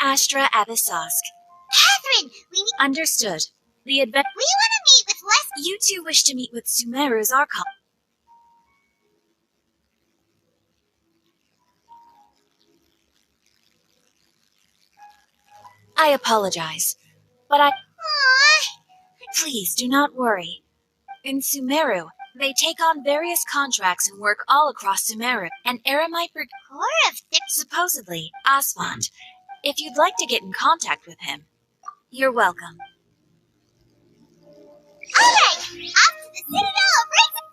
Astra Abyssosk. Catherine, we need— Understood. The We want to meet with Les— You two wish to meet with Sumeru's Archon. I apologize, but Please do not worry. In Sumeru, they take on various contracts and work all across Sumeru, and Eremite supposedly, Asphalt. If you'd like to get in contact with him, you're welcome. Alright, off to the Citadel of Raven.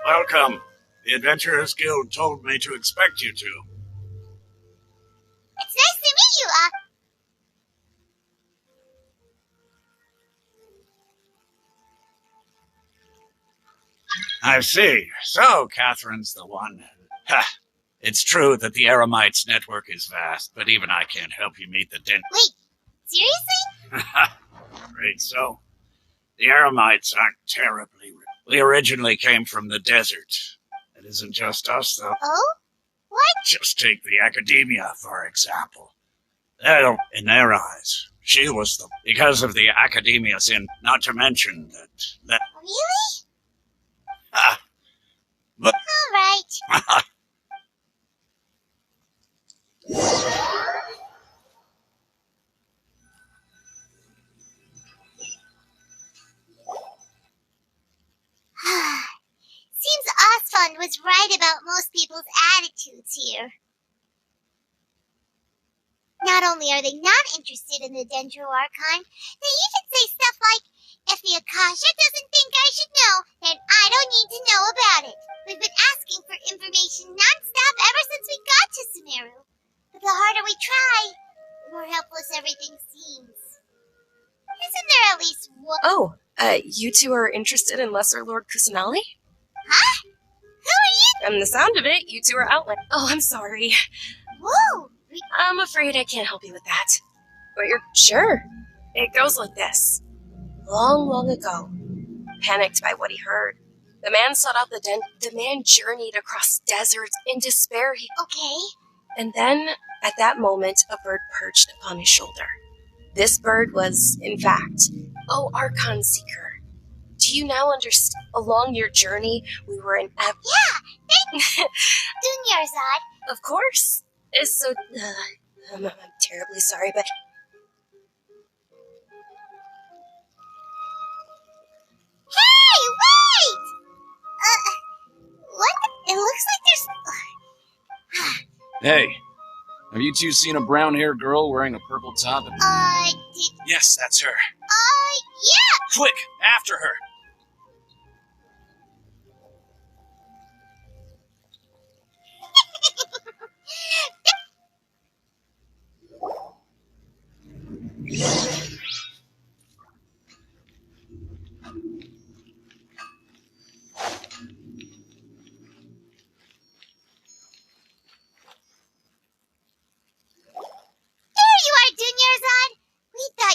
Welcome. The Adventurers Guild told me to expect you to. It's nice to meet you, I see. So, Catherine's the one. Ha! It's true that the Eremites' network is vast, but even I can't help you meet the Wait, seriously? Great, so. The Eremites aren't terribly rich. We originally came from the desert. It isn't just us, though. Oh? What? Just take the Academia, for example. In their eyes, she was the... Because of the Academia's not to mention that... Really? But... Alright. Seems Osfond was right about most people's attitudes here. Not only are they not interested in the Dendro Archon, they even say stuff like, if the Akasha doesn't think I should know, then I don't need to know about it. We've been asking for information non-stop ever since we got to Sumeru. But the harder we try, the more helpless everything seems. Isn't there at least one— Oh, you two are interested in Lesser Lord Kusanali? Huh? Who are you? From the sound of it, you two are outlet. Oh, I'm sorry. Whoa! I'm afraid I can't help you with that. But you're sure? It goes like this. Long, long ago, panicked by what he heard, the man sought out the den. The man journeyed across deserts in despair. Okay. And then, at that moment, a bird perched upon his shoulder. This bird was, in fact, Archon Seeker. Do you now understand? Along your journey, we were in Yeah, thank you, Dunyarzad. Of course. It's so... I'm terribly sorry, but... Hey, wait! What? It looks like there's... Hey, have you two seen a brown-haired girl wearing a purple top? Yes, that's her. Yeah! Quick, after her.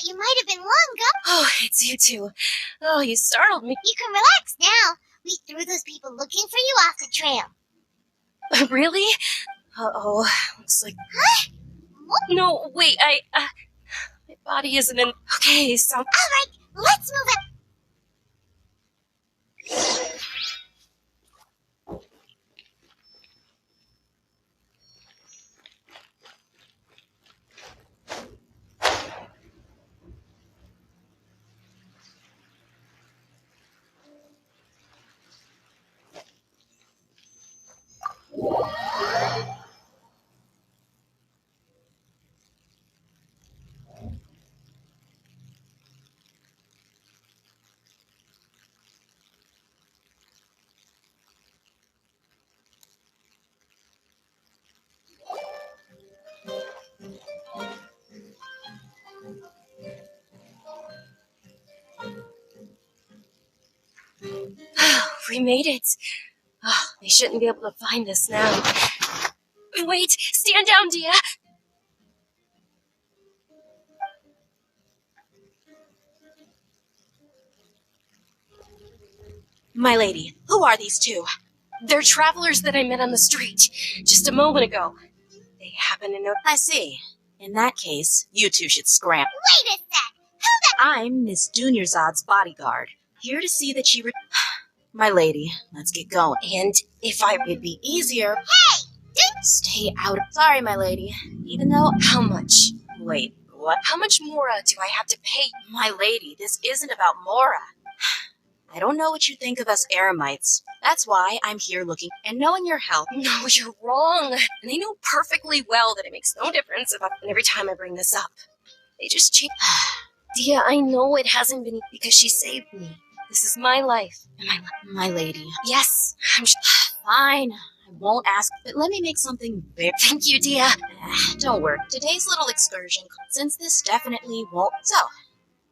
You might have been long gone. Oh, it's you two. Oh, you startled me. You can relax now. We threw those people looking for you off the trail. Really? Uh-oh. Looks like... Huh? What? No, wait, my body isn't in... Okay, so... Alright, let's move it. We made it. Oh, they shouldn't be able to find us now. Wait, stand down, Dia. My lady, who are these two? They're travelers that I met on the street just a moment ago. They happen to know. I see. In that case, you two should scram. Wait a sec! I'm Miss Dunyarzad's bodyguard, here to see that she My lady, let's get going. And if it'd be easier. Stay out of... Sorry, my lady. Even though... How much? Wait, what? How much more do I have to pay? My lady, this isn't about Mora. I don't know what you think of us Eremites. That's why I'm here looking and knowing your help. No, you're wrong. And they know perfectly well that it makes no difference every time I bring this up. They just change. Dia, I know it hasn't been because she saved me. This is my life. My lady. Yes, I'm Fine. I won't ask, but let me make something very... Thank you, Dia. Don't worry. Today's little excursion, since this definitely won't... So,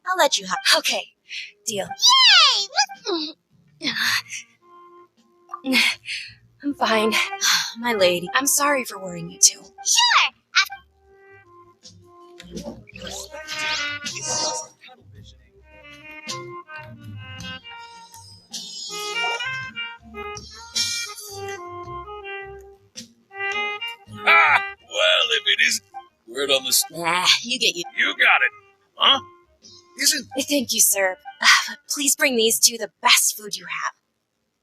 I'll let you have... Okay, deal. Yay! I'm fine. My lady. I'm sorry for worrying you too. Sure! Ah! Well, if it isn't. Word on the You get you. You got it. Huh? Isn't. Thank you, sir. But please bring these two the best food you have.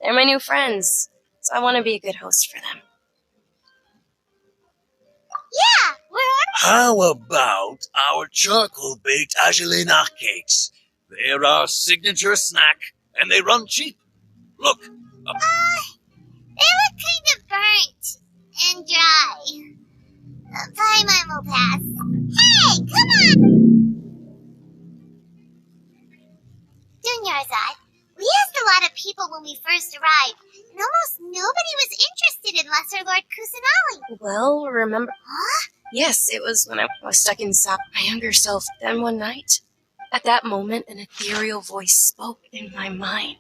They're my new friends, so I want to be a good host for them. Yeah, we're on. How about our charcoal-baked Agelena cakes? They're our signature snack, and they run cheap. Look. They look kind of burnt and dry. Paimon will pass. Hey, come on! Dunyarzad, we asked a lot of people when we first arrived, and almost nobody was interested in Lesser Lord Kusanali. Well, remember... Huh? Yes, it was when I was stuck inside my younger self. Then one night, at that moment, an ethereal voice spoke in my mind.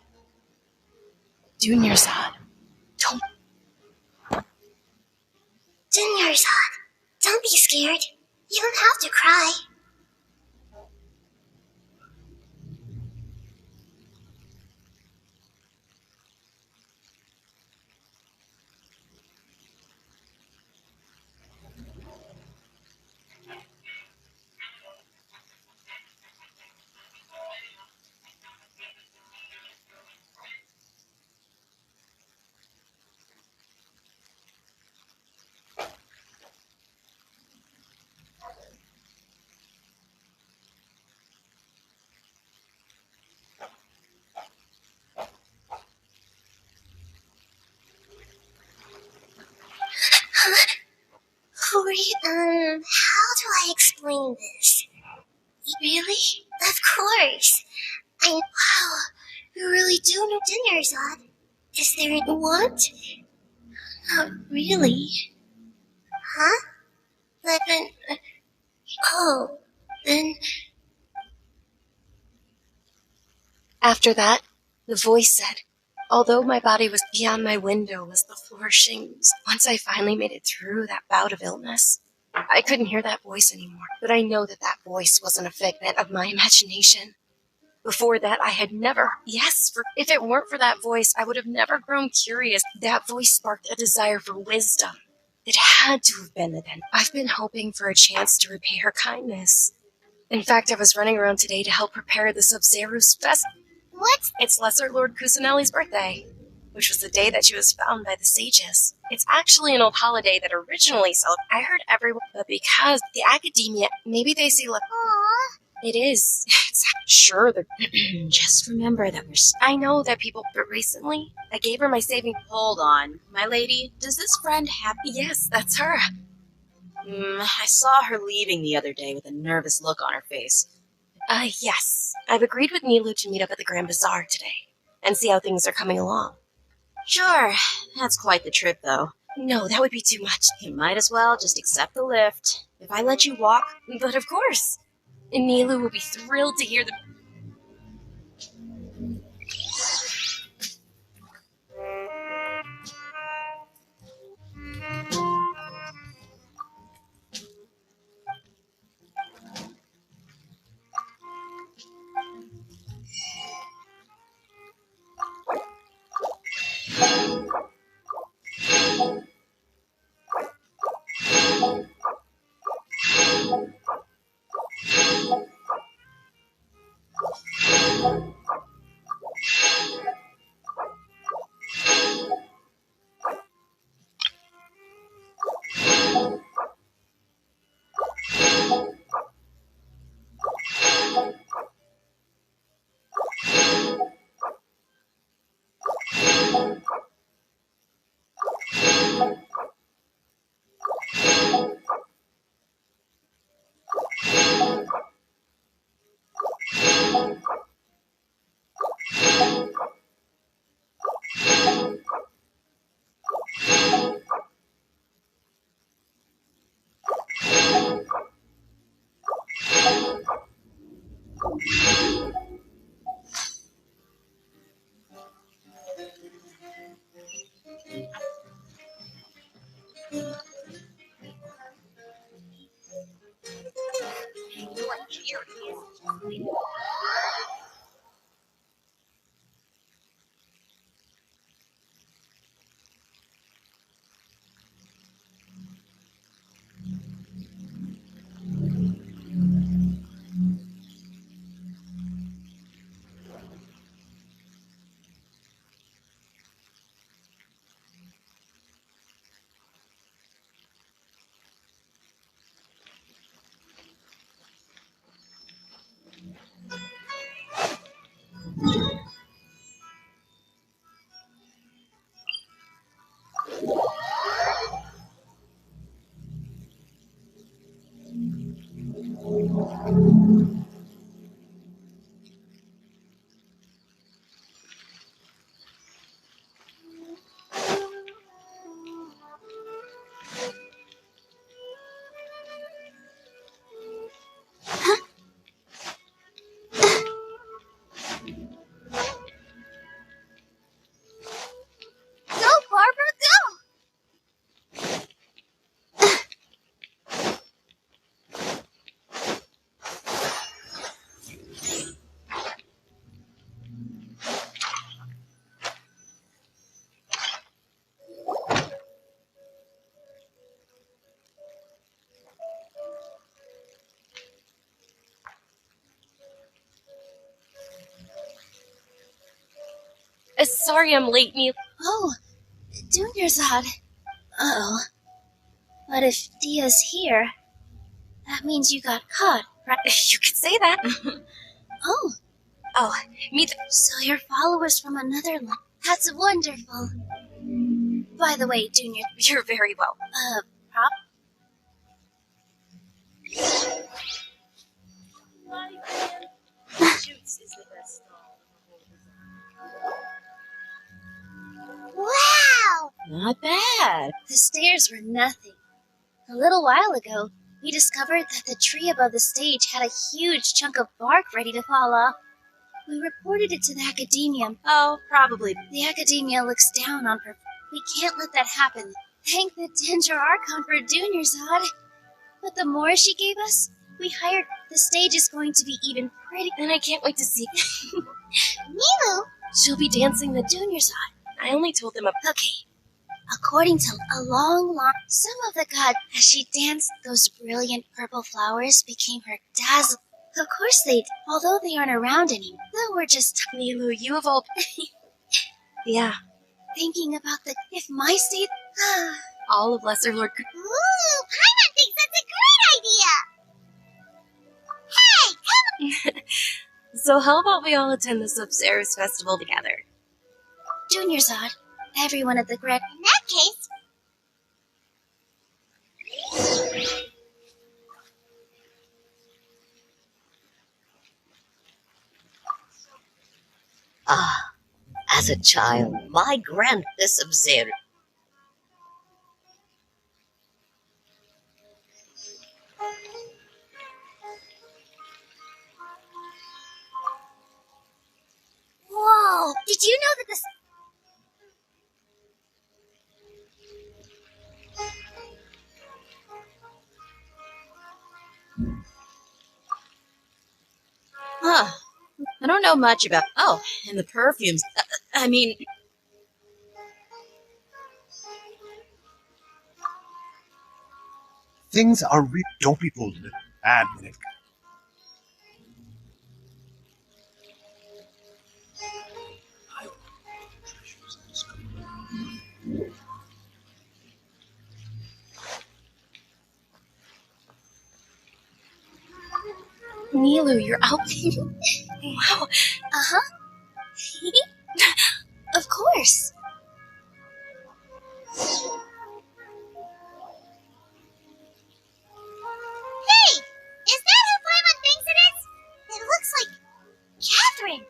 Dunyarzad, don't... Dunyarzad, don't be scared. You don't have to cry. How do I explain this? Really? Of course. Wow, you really do know Dunyarzad. Is there a what? Not really. Huh? But then... then... After that, the voice said, although my body was beyond my window was the flourishing. Once I finally made it through that bout of illness, I couldn't hear that voice anymore. But I know that that voice wasn't a figment of my imagination. Before that, I had never... Yes, if it weren't for that voice, I would have never grown curious. That voice sparked a desire for wisdom. It had to have been the den. I've been hoping for a chance to repay her kindness. In fact, I was running around today to help prepare the Sub-Zero's fest. What? It's Lesser Lord Kusanali's birthday, which was the day that she was found by the sages. It's actually an old holiday that originally celebrated. I heard everyone, but because the academia, maybe they say, look, Aww. it is. It's sure. Just remember that we're... I know that people, but recently, I gave her my saving. Hold on. My lady, does this friend have... Yes, that's her. I saw her leaving the other day with a nervous look on her face. Yes. I've agreed with Nilu to meet up at the Grand Bazaar today and see how things are coming along. Sure. That's quite the trip, though. No, that would be too much. You might as well just accept the lift. If I let you walk... But of course. And Nilu will be thrilled to hear the... Go, Barbara, go! Sorry I'm late, Neil. Oh, Dunyarzad. Uh-oh. But if Dia's here, that means you got caught, right? You could say that. Oh, Oh, me th- so you're followers from another land. That's wonderful. By the way, Dunya, You're very well. prop? Wow! Not bad. The stairs were nothing. A little while ago, we discovered that the tree above the stage had a huge chunk of bark ready to fall off. We reported it to the academia. Oh, probably. The academia looks down on her. We can't let that happen. Thank the Danger Archon for Dunyarzad. But the more she gave us, we hired. The stage is going to be even pretty. And I can't wait to see. Milu, She'll be dancing the Dunyarzad. I only told them Okay. According to a long line, some of the gods, as she danced, those brilliant purple flowers became her dazzle. Of course they did, although they aren't around anymore. Though we're just Nilu, you have all... Yeah, thinking about if my state... all of Lesser Lord... ooh, Paimon thinks that's a great idea! Hey, come So how about we all attend the Sub-Zerus Festival together? Dunyarzad, everyone at the Gret... in that case, Ah, as a child, my grandness of Zer. whoa, did you know that the... Huh. I don't know much about... Oh, and the perfumes. I mean... Things are don't be pulled in a bad minute. Nilu, you're out. Wow. Uh-huh. Of course. Hey, is that who Paimon thinks it is? It looks like Catherine.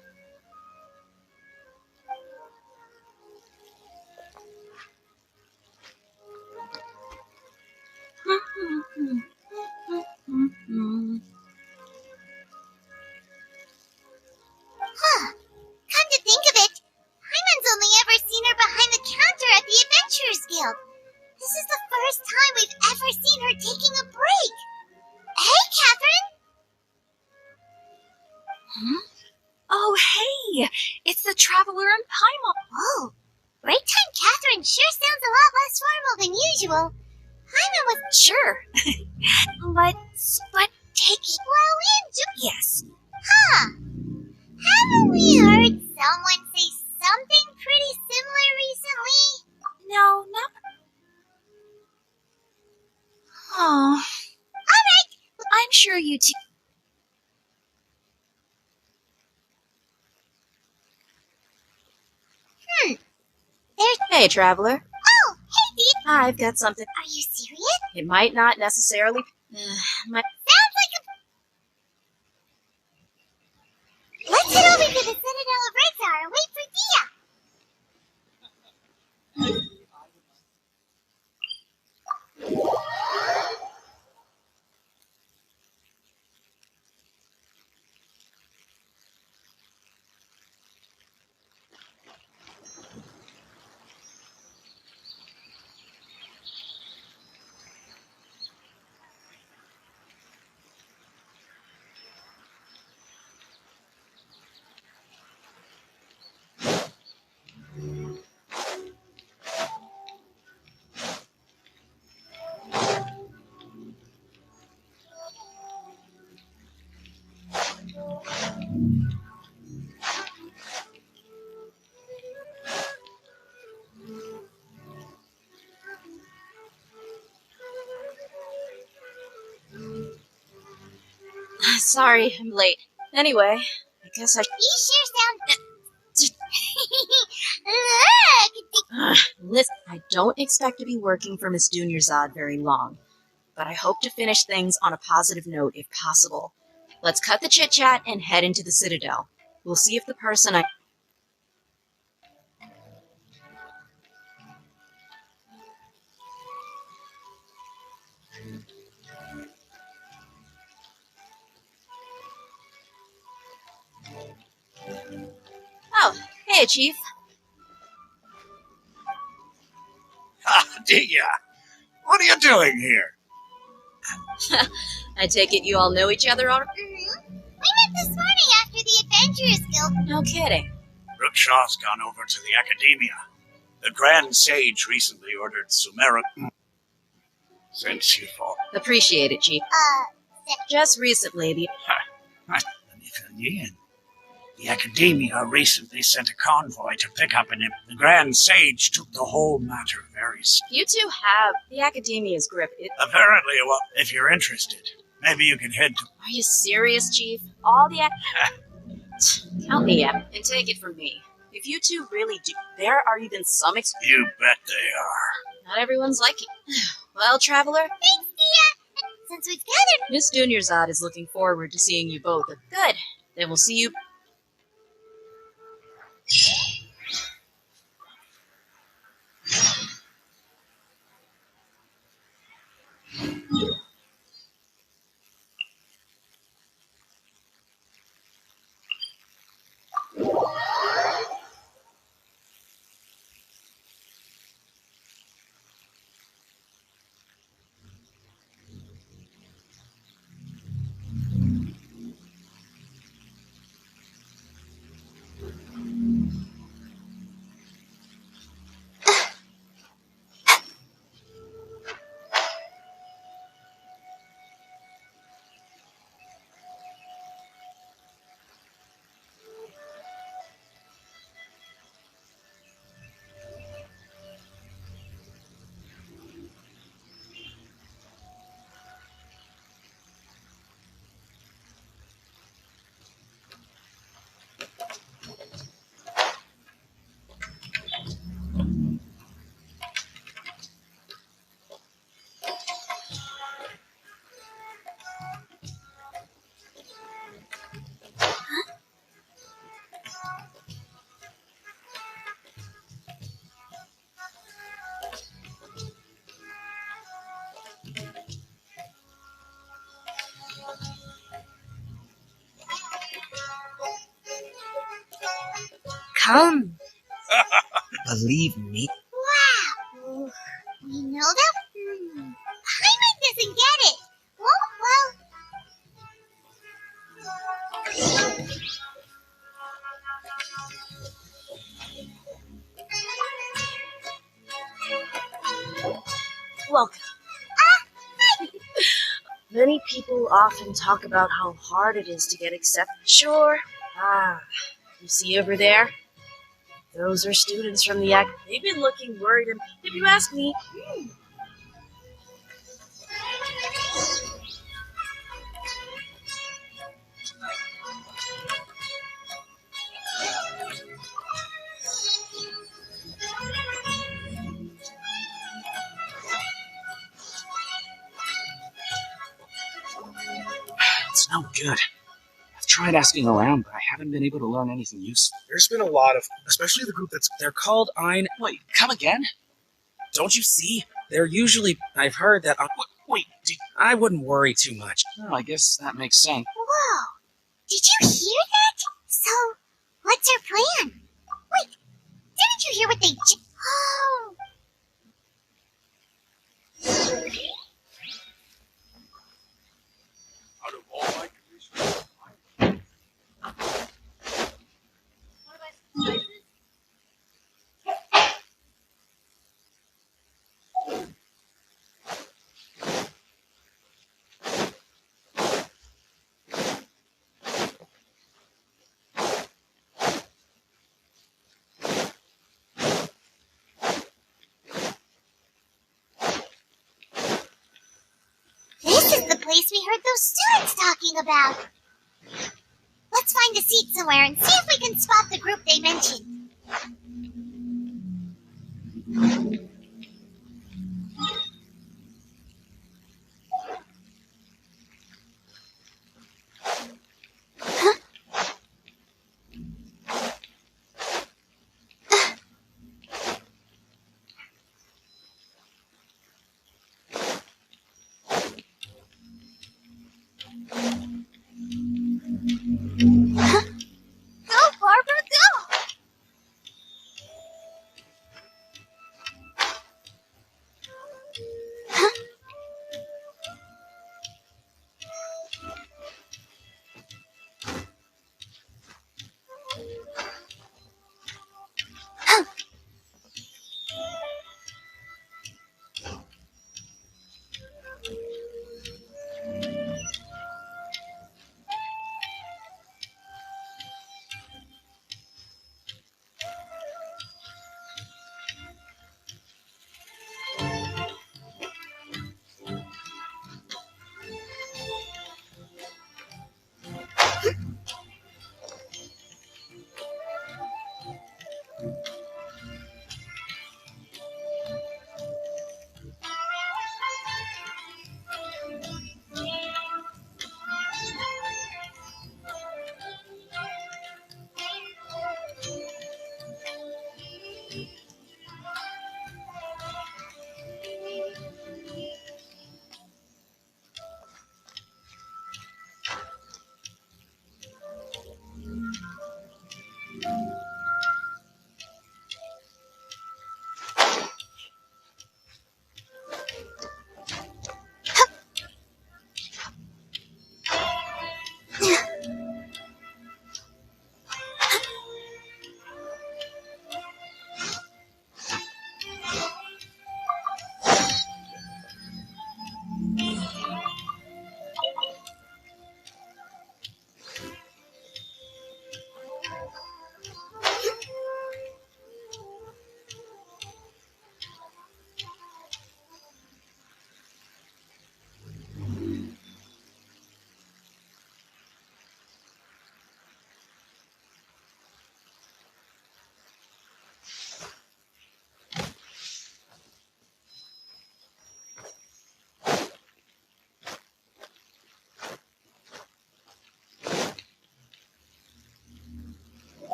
Huh. Come to think of it, Paimon's only ever seen her behind the counter at the Adventurers Guild. This is the first time we've ever seen her taking a break. Hey, Catherine! Oh, hey! It's the Traveler and Paimon. Whoa, break time Catherine sure sounds a lot less formal than usual. Paimon was... Sure. but taking... Well, we enjoy... Yes. Huh. Haven't we heard someone say something pretty similar recently? No, not... Oh. Alright. I'm sure you two... There's... Hey, traveler. Oh, hey, Dee. I've got something. Are you serious? It might not necessarily... my... Sounds like a... over to the Citadel of Rexar and wait for Dia. Sorry, I'm late. Anyway, I guess I... You sure sound... Look! Listen, I don't expect to be working for Miss Dunyarzad very long, but I hope to finish things on a positive note if possible. Let's cut the chit-chat and head into the Citadel. We'll see if the person I... Oh, hey, Chief. Ah, Dia! What are you doing here? I take it you all know each other already? We met this morning after the Adventurers Guild. No kidding. Rookshaw's gone over to the Academia. The Grand Sage recently ordered Sumeru. Since you fall. Appreciate it, Chief. Just recently, the... Let me fill you in. The Academia recently sent a convoy to pick up an imp. The Grand Sage took the whole matter very seriously. You two have the Academia's grip. Apparently, well, if you're interested, maybe you can head to... Are you serious, Chief? All the... Count me out and take it from me. If you two really do... There are even some... You bet they are. Not everyone's like you. Well, Traveler... Thanks, Dia. Since we've gathered... Miss Dunyarzad is looking forward to seeing you both. Good. Then we'll see you... Come. Believe me. Wow. You know that? Paimon doesn't get it. Well... Welcome. Many people often talk about how hard it is to get accepted. Sure. You see over there? Those are students from the Act. They've been looking worried, and if you ask me, It's no good. I've tried asking around, but I haven't been able to learn anything useful. There's been a lot of, especially the group they're called Ein. Wait, come again? Don't you see? They're usually, I've heard that, Wait, I wouldn't worry too much. I guess that makes sense. Whoa! Did you hear that? So, what's our plan? Wait, didn't you hear what they Oh! Out of all my This is the place we heard those students talking about. Let's find a seat somewhere and see if we can spot the group they mentioned. Go, Barbara, go!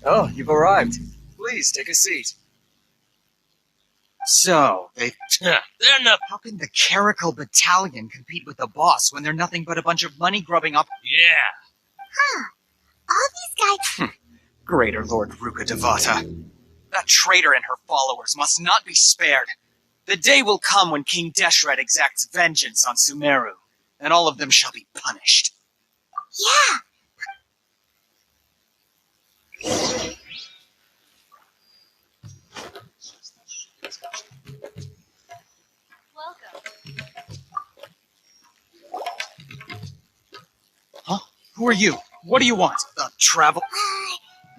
Oh, you've arrived. Please, take a seat. So, they're not. How can the Caracal Battalion compete with the boss when they're nothing but a bunch of money-grubbing up? Yeah. Huh. All these guys... Greater Lord Ruka Devata. That traitor and her followers must not be spared. The day will come when King Deshret exacts vengeance on Sumeru, and all of them shall be punished. Yeah. Huh? Who are you? What do you want? Travel?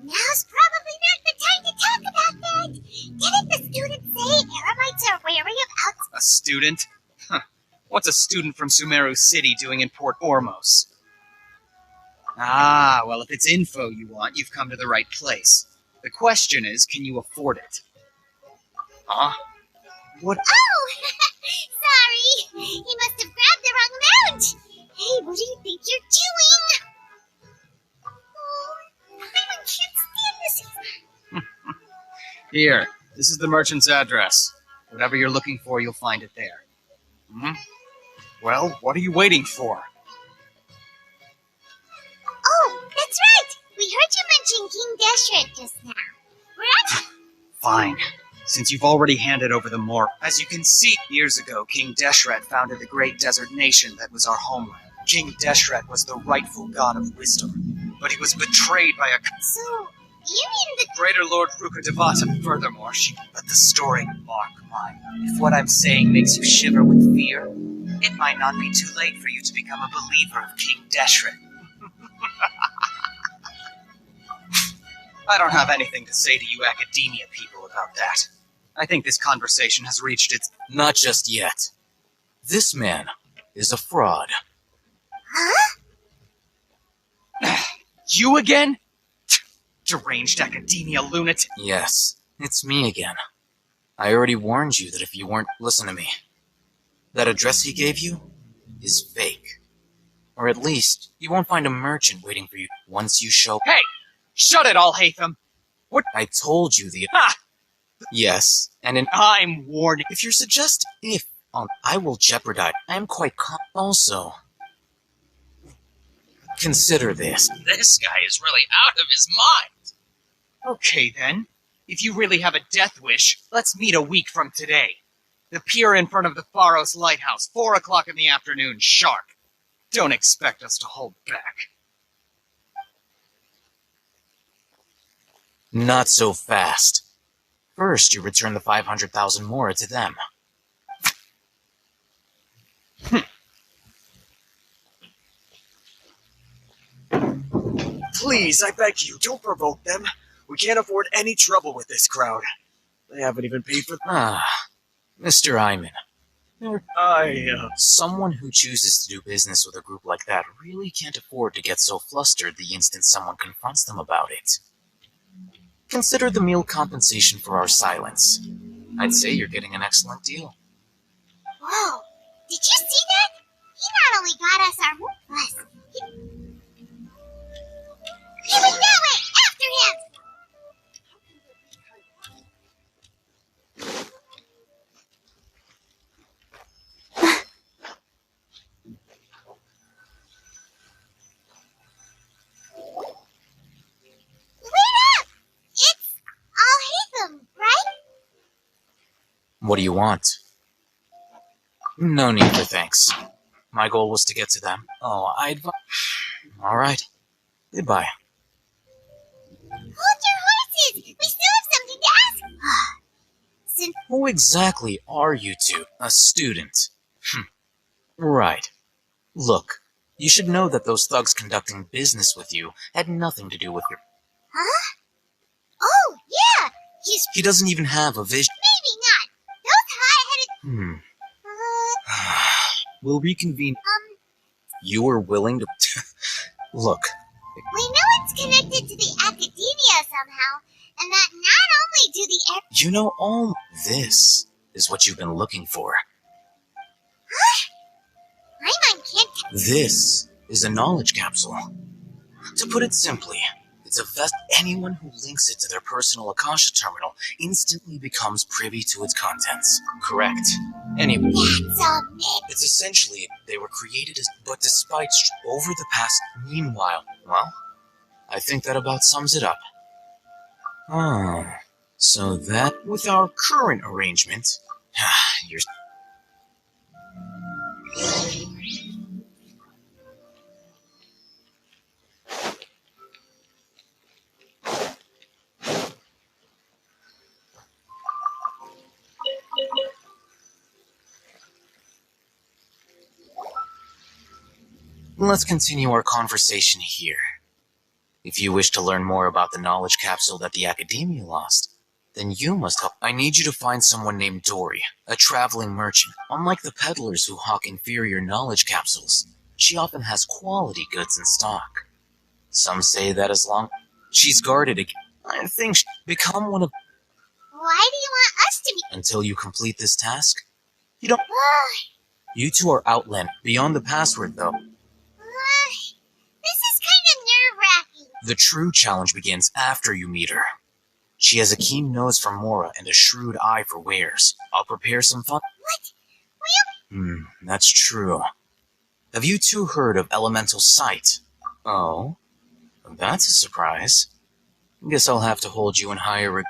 Now's probably not the time to talk about that. Didn't the students say Eremites are wary of outside? A student? Huh. What's a student from Sumeru City doing in Port Ormos? Ah, well, if it's info you want, you've come to the right place. The question is, can you afford it? Huh? What? Oh! Sorry! He must have grabbed the the wrong amount. Hey, what do you think you're doing? Oh, I can't stand this. Here, this is the merchant's address. Whatever you're looking for, you'll find it there. Well, what are you waiting for? Oh, that's right. We heard you mention King Deshret just now. We're at... Fine. Since you've already handed over the moor. As you can see, years ago, King Deshret founded the great desert nation that was our homeland. King Deshret was the rightful god of wisdom, but he was betrayed by a... So, you mean the... Greater Lord Ruka Devata. Furthermore, she let the story mark mine. If what I'm saying makes you shiver with fear, it might not be too late for you to become a believer of King Deshret. I don't have anything to say to you academia people about that. I think this conversation has reached its... Not just yet. This man is a fraud. Huh? You again? Deranged academia lunatic. Yes, it's me again. I already warned you that if you weren't... Listen to me. That address he gave you is fake. Or at least, you won't find a merchant waiting for you once you show... Hey! Shut it all, Hatham! What? I told you the... Ha! Yes, and I'm warning... If you're suggesting... I will jeopardize... I am quite Also... Consider this. This guy is really out of his mind. Okay, then. If you really have a death wish, let's meet a week from today. The pier in front of the Pharos Lighthouse, 4 o'clock in the afternoon, sharp. Don't expect us to hold back. Not so fast. First, you return the 500,000 more to them. Please, I beg you, don't provoke them. We can't afford any trouble with this crowd. They haven't even paid for... Mr. Iman. Someone who chooses to do business with a group like that really can't afford to get so flustered the instant someone confronts them about it. Consider the meal compensation for our silence. I'd say you're getting an excellent deal. Whoa, did you see that? He not only got us our plus, he was that way! After him! What do you want? No need for thanks. My goal was to get to them. Alright. Goodbye. Hold your horses! We still have something to ask! Who exactly are you two? A student? Right. Look, you should know that those thugs conducting business with you had nothing to do with your... Huh? Oh, yeah! He doesn't even have a vision. Maybe not. Those high-headed... We'll reconvene. You are willing to... Look. We know it's connected to the academia somehow, and that not only do the... You know, all this is what you've been looking for. Huh? Paimon can't... This is a knowledge capsule. To put it simply, it's a vest. Anyone who links it to their personal Akasha terminal instantly becomes privy to its contents. Correct. Anyway, That's a myth. It's essentially, they were created as, but despite over the past, meanwhile, well, I think that about sums it up. So that, with our current arrangement, you're... Let's continue our conversation here. If you wish to learn more about the knowledge capsule that the Academia lost, then you must help. I need you to find someone named Dory, a traveling merchant. Unlike the peddlers who hawk inferior knowledge capsules, she often has quality goods in stock. Some say that as long she's guarded against, I think she'll become one of... Why do you want us to be... Until you complete this task, you don't... You two are outland. Beyond the password, though. This is kind of nerve-wracking. The true challenge begins after you meet her. She has a keen nose for Mora and a shrewd eye for wares. I'll prepare some fun. What? That's true. Have you two heard of elemental sight? Oh, that's a surprise. Guess I'll have to hold you in higher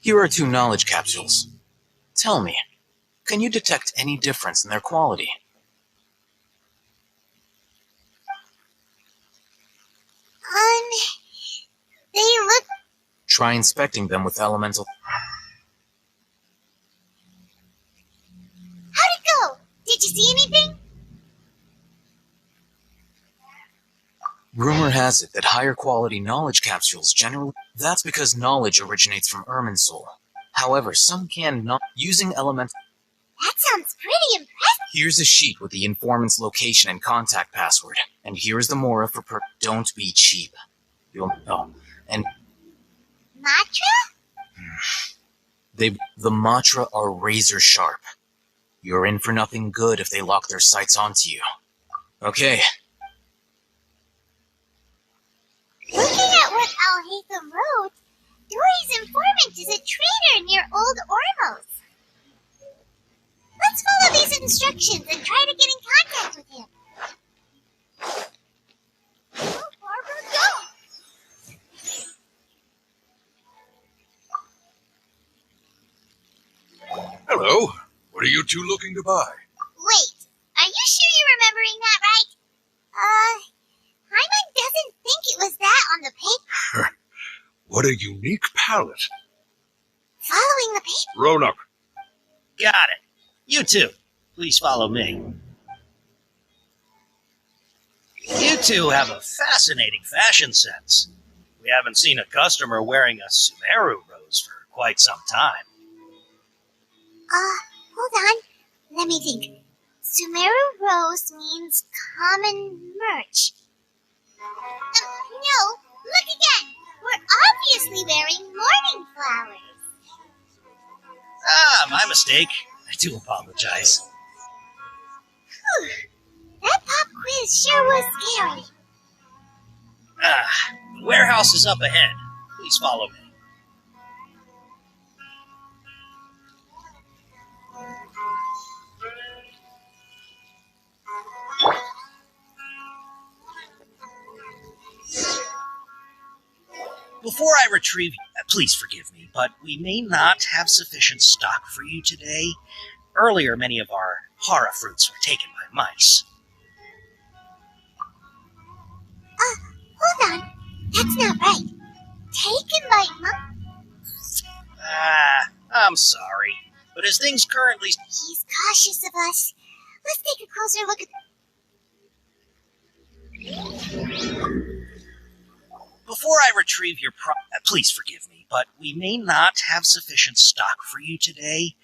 Here are 2 knowledge capsules. Tell me, can you detect any difference in their quality? They look... Try inspecting them with elemental... How'd it go? Did you see anything? Rumor has it that higher quality knowledge capsules generally... That's because knowledge originates from Irminsul. However, some can not... Using elemental... That sounds pretty impressive. Here's a sheet with the informant's location and contact password. And here's the Mora for Don't be cheap. You'll... Oh, and... Matra? The Matra are razor sharp. You're in for nothing good if they lock their sights onto you. Okay. Looking at what Alhaitham wrote, Dory's informant is a trader near Old Ormos. Let's follow these instructions and try to get in contact with him. Go, Barbara, go! Hello. What are you two looking to buy? Wait, are you sure you're remembering that right? Hyman doesn't think it was that on the paper. What a unique palette. Following the paper? Roanoke. Got it. You too. Please follow me. You two have a fascinating fashion sense. We haven't seen a customer wearing a Sumeru rose for quite some time. Hold on. Let me think. Sumeru rose means common merch. No, look again. We're obviously wearing morning flowers. My mistake. I do apologize. Whew. That pop quiz sure was scary. The warehouse is up ahead. Please follow me. Before I retrieve you, please forgive me, but we may not have sufficient stock for you today. Earlier, many of our hara fruits were taken by mice. Hold on. That's not right. Taken by monkeys. I'm sorry, but as things currently... He's cautious of us. Let's take a closer look at... Before I retrieve your please forgive me, but we may not have sufficient stock for you today.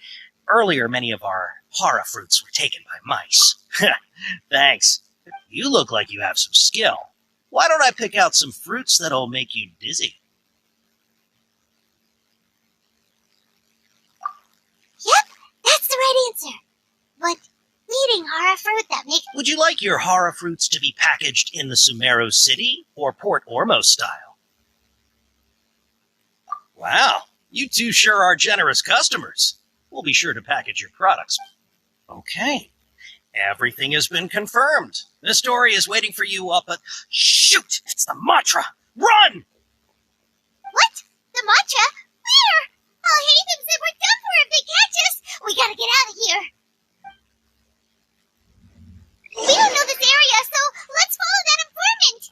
Earlier, many of our hara fruits were taken by mice. Thanks. You look like you have some skill. Why don't I pick out some fruits that'll make you dizzy? Yep, that's the right answer. But eating hara fruit that makes... Would you like your hara fruits to be packaged in the Sumeru City or Port Ormos style? Wow, you two sure are generous customers. We'll be sure to package your products. Okay, everything has been confirmed. Miss Dory is waiting for you up at... Shoot, it's the Matra! Run! What? The Matra? Where? Alhaitham said we're done for if they catch us. We gotta get out of here. We don't know this area, so let's follow that informant.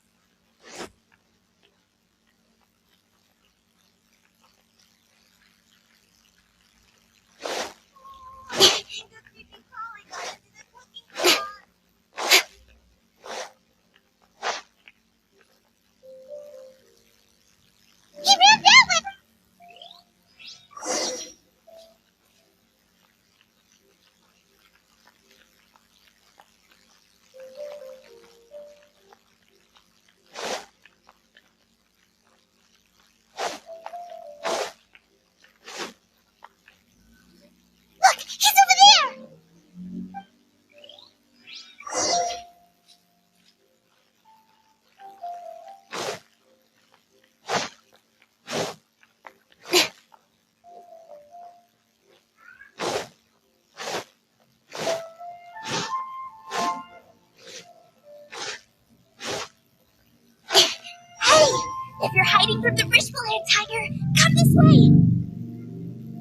hiding from the Rishpland Tiger. Come this way.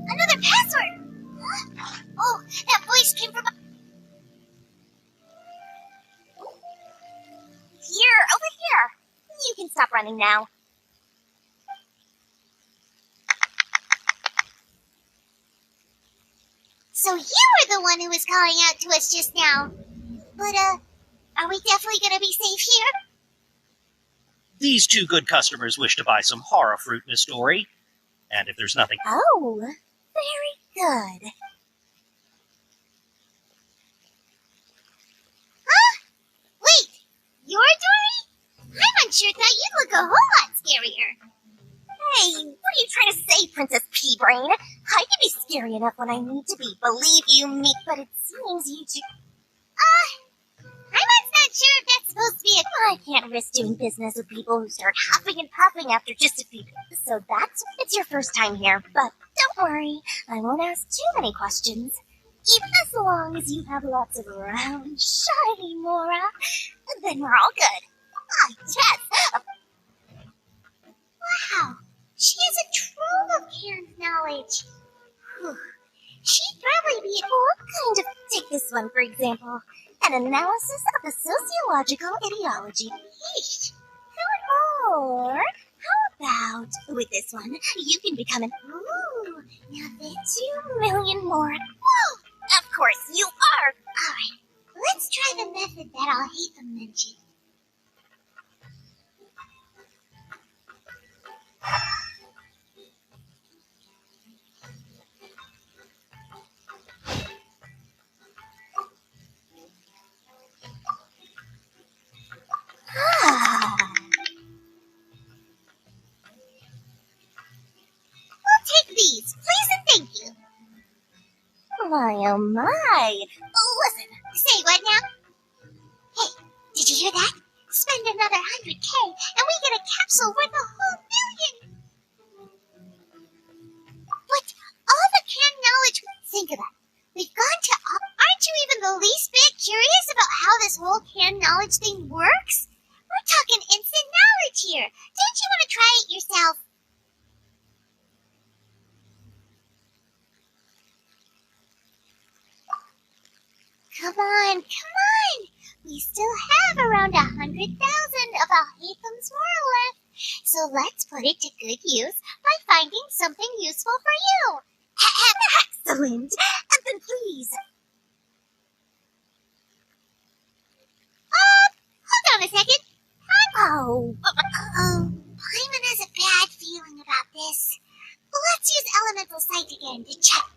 Another password. Huh? Oh, that voice came from... Here, over here. You can stop running now. So you were the one who was calling out to us just now. But, are we definitely gonna be safe here? These two good customers wish to buy some horror fruit, Miss Dory. And if there's nothing... Oh, very good. Huh? Wait, you're Dory? I'm unsure that you look a whole lot scarier. Hey, what are you trying to say, Princess Pea-Brain? I can be scary enough when I need to be, believe you me, but it seems you two... I'm not sure if that's supposed to be a... I can't risk doing business with people who start huffing and puffing after just a few... So it's your first time here, but don't worry, I won't ask too many questions. Even as long as you have lots of round, shiny Mora, then we're all good. Ah, yes! Wow, she has a trove of Karen's knowledge. Whew. She'd probably be kind of... Take this one, for example. An analysis of the sociological ideology. Yeesh. Or, how about with this one, you can become an... Ooh, now that's 2 million more. Whoa, of course, you are. All right, let's try the method that I'll hate them mention. We'll take these, please and thank you. My, oh my. Listen, say what now? Hey, did you hear that? Spend another 100K and we get a capsule worth a whole million. But all the canned knowledge, think of that. We've gone to... Aren't you even the least bit curious about how this whole canned knowledge thing works? We're talking instant knowledge here. Don't you want to try it yourself? Come on. We still have around 100,000 of Al-Haytham's Mora left. So let's put it to good use by finding something useful for you. Excellent. And then please... hold on a second. Oh, Paimon has a bad feeling about this. Let's use Elemental Sight again to check.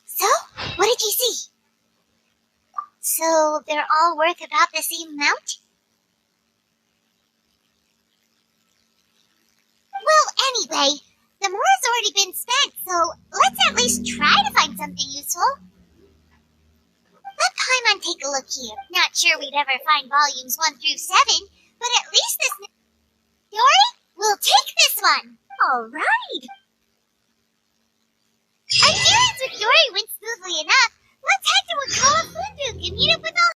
So, what did you see? So, they're all worth about the same amount? Well, anyway, the Mora's already been spent, so let's at least try to find something useful. Let Paimon take a look here. Not sure we'd ever find volumes 1 through 7, but at least this... Dory, we'll take this one. All right. Our dealings with Dory went smoothly enough. Let's head to Wakoa Food Booth and meet up with all...